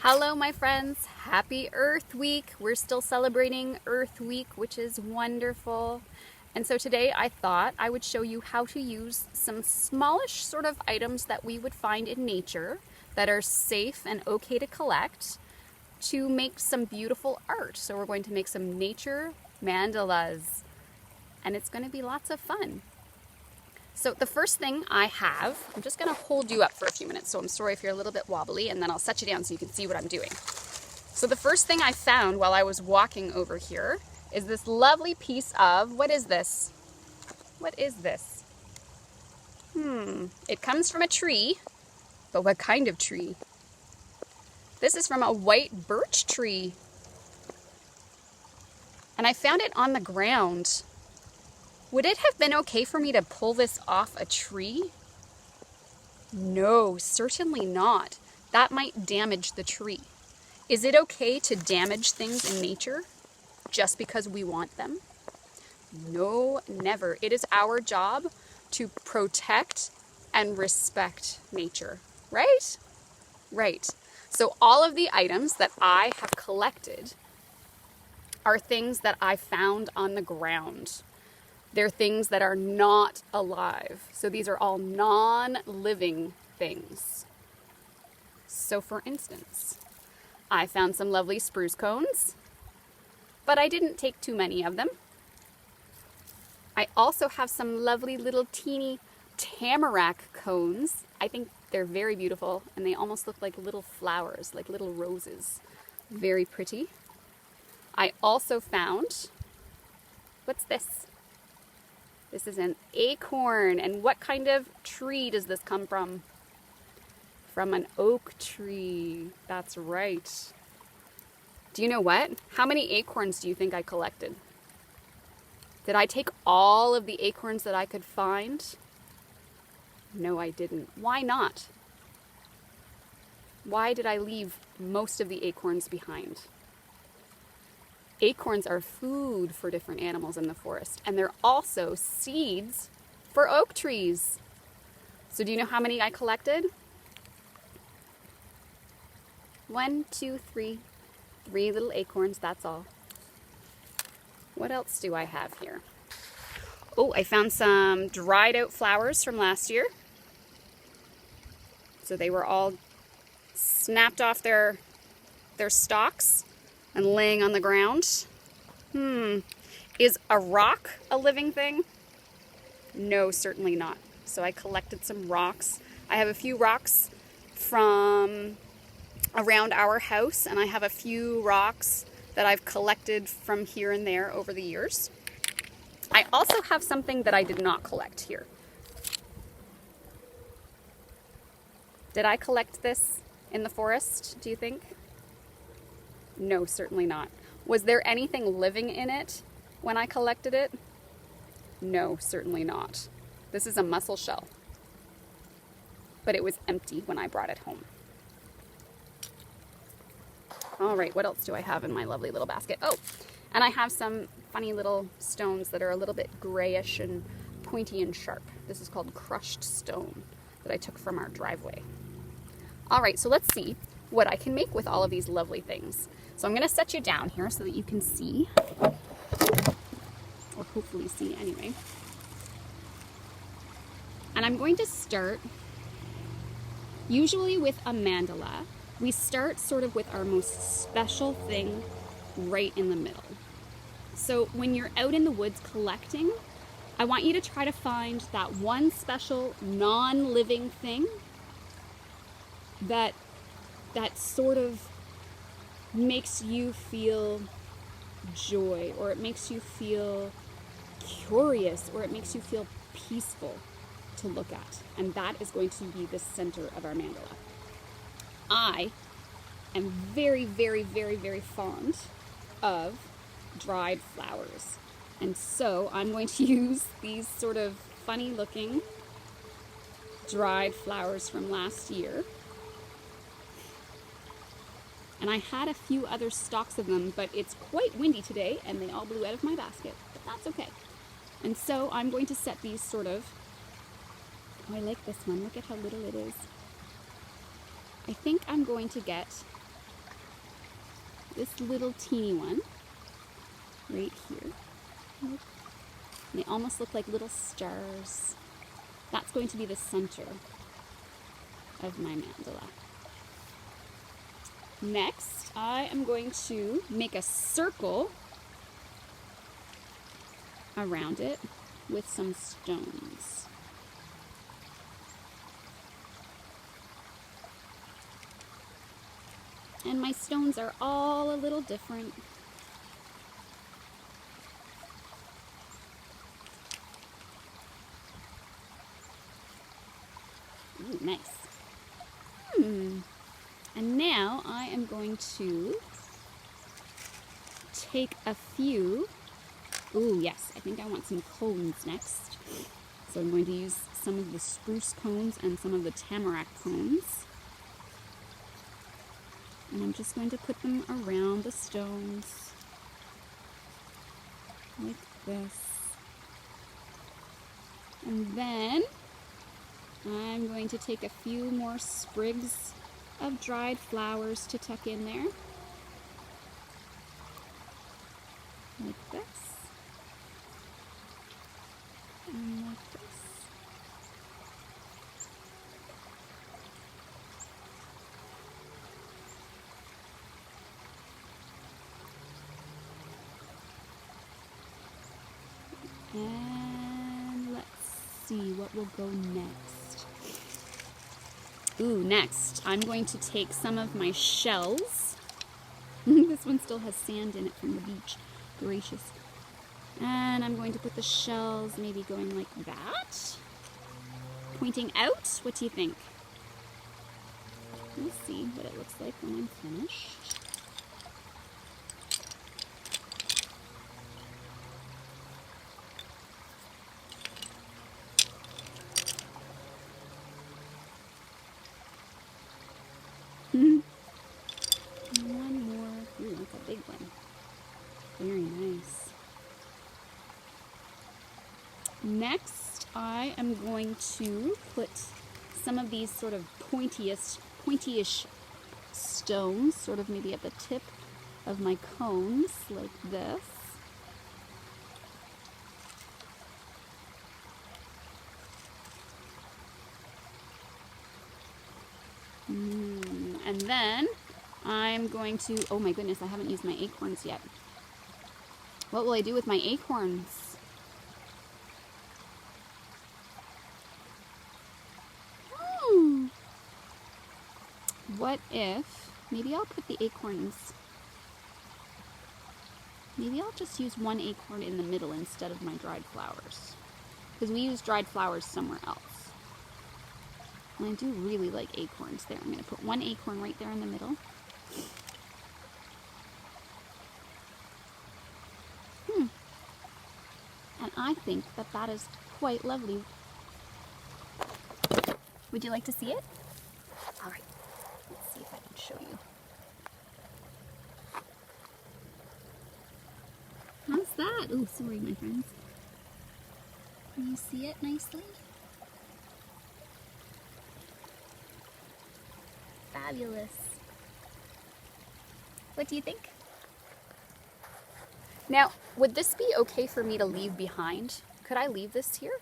Hello, my friends. Happy Earth Week. We're still celebrating Earth Week, which is wonderful. And so today I thought I would show you how to use some smallish sort of items that we would find in nature that are safe and okay to collect to make some beautiful art. So we're going to make some nature mandalas, and it's going to be lots of fun. So the first thing I have, I'm just going to hold you up for a few minutes, so I'm sorry if you're a little bit wobbly, and then I'll set you down so you can see what I'm doing. So the first thing I found while I was walking over here is this lovely piece of, what is this? What is this? It comes from a tree, but what kind of tree? This is from a white birch tree. And I found it on the ground. Would it have been okay for me to pull this off a tree? No, certainly not. That might damage the tree. Is it okay to damage things in nature just because we want them? No, never. It is our job to protect and respect nature, right? Right. So all of the items that I have collected are things that I found on the ground. They're things that are not alive. So these are all non-living things. So for instance, I found some lovely spruce cones, but I didn't take too many of them. I also have some lovely little teeny tamarack cones. I think they're very beautiful, and they almost look like little flowers, like little roses. Very pretty. I also found, what's this? This is an acorn. And what kind of tree does this come from? From an oak tree. That's right. Do you know what? How many acorns do you think I collected? Did I take all of the acorns that I could find? No, I didn't. Why not? Why did I leave most of the acorns behind? Acorns are food for different animals in the forest, and they're also seeds for oak trees. So do you know how many I collected? 1, 2, 3. 3 little acorns, that's all. What else do I have here? Oh, I found some dried out flowers from last year. So they were all snapped off their stalks and laying on the ground. Is a rock a living thing? No, certainly not. So I collected some rocks. I have a few rocks from around our house, and I have a few rocks that I've collected from here and there over the years. I also have something that I did not collect here. Did I collect this in the forest, do you think? No, certainly not. Was there anything living in it when I collected it? No, certainly not. This is a mussel shell, but it was empty when I brought it home. All right, what else do I have in my lovely little basket? Oh, and I have some funny little stones that are a little bit grayish and pointy and sharp. This is called crushed stone that I took from our driveway. All right, so let's see what I can make with all of these lovely things. So I'm going to set you down here so that you can see, or hopefully see anyway. And I'm going to start, usually with a mandala, we start sort of with our most special thing right in the middle. So when you're out in the woods collecting, I want you to try to find that one special non-living thing that sort of makes you feel joy, or it makes you feel curious, or it makes you feel peaceful to look at. And that is going to be the center of our mandala. I am very, very, very, very fond of dried flowers. And so I'm going to use these sort of funny looking dried flowers from last year. And I had a few other stalks of them, but it's quite windy today and they all blew out of my basket, but that's okay. And so I'm going to set these sort of, oh, I like this one. Look at how little it is. I think I'm going to get this little teeny one right here. And they almost look like little stars. That's going to be the center of my mandala. Next, I am going to make a circle around it with some stones. And my stones are all a little different. Ooh, nice. And now I am going to take a few. Ooh, yes, I think I want some cones next. So I'm going to use some of the spruce cones and some of the tamarack cones. And I'm just going to put them around the stones like this. And then I'm going to take a few more sprigs of dried flowers to tuck in there. Like this. And like this. And let's see what will go next. Ooh, next I'm going to take some of my shells. This one still has sand in it from the beach. Gracious. And I'm going to put the shells maybe going like that. Pointing out. What do you think? We'll see what it looks like when I'm finished. One more. Ooh, that's a big one. Very nice. Next, I am going to put some of these sort of pointyish stones, sort of maybe at the tip of my cones, like this. And then I'm going to, oh my goodness, I haven't used my acorns yet. What will I do with my acorns? What if, maybe I'll put the acorns, maybe I'll just use one acorn in the middle instead of my dried flowers. Because we use dried flowers somewhere else. And I do really like acorns there. I'm going to put one acorn right there in the middle. And I think that that is quite lovely. Would you like to see it? All right, let's see if I can show you. How's that? Oh, sorry, my friends. Can you see it nicely? Fabulous. What do you think? Now, would this be okay for me to leave behind? Could I leave this here?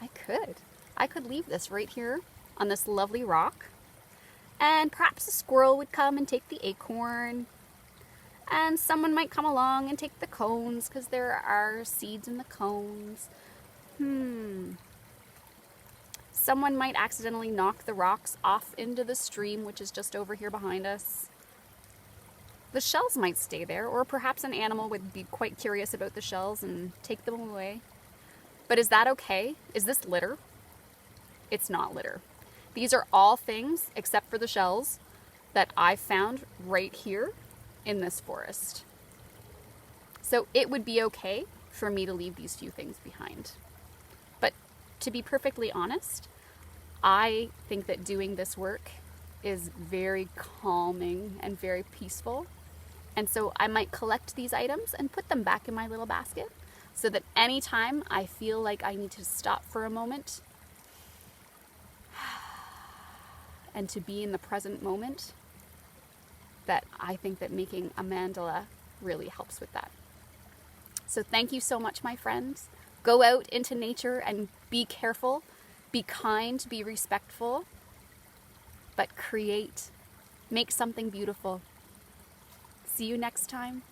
I could. I could leave this right here on this lovely rock. And perhaps a squirrel would come and take the acorn. And someone might come along and take the cones because there are seeds in the cones. Someone might accidentally knock the rocks off into the stream, which is just over here behind us. The shells might stay there, or perhaps an animal would be quite curious about the shells and take them away. But is that okay? Is this litter? It's not litter. These are all things, except for the shells, that I found right here in this forest. So it would be okay for me to leave these few things behind. But to be perfectly honest, I think that doing this work is very calming and very peaceful. And so I might collect these items and put them back in my little basket so that anytime I feel like I need to stop for a moment and to be in the present moment, that I think that making a mandala really helps with that. So thank you so much, my friends. Go out into nature and be careful, be kind, be respectful, but create, make something beautiful. See you next time.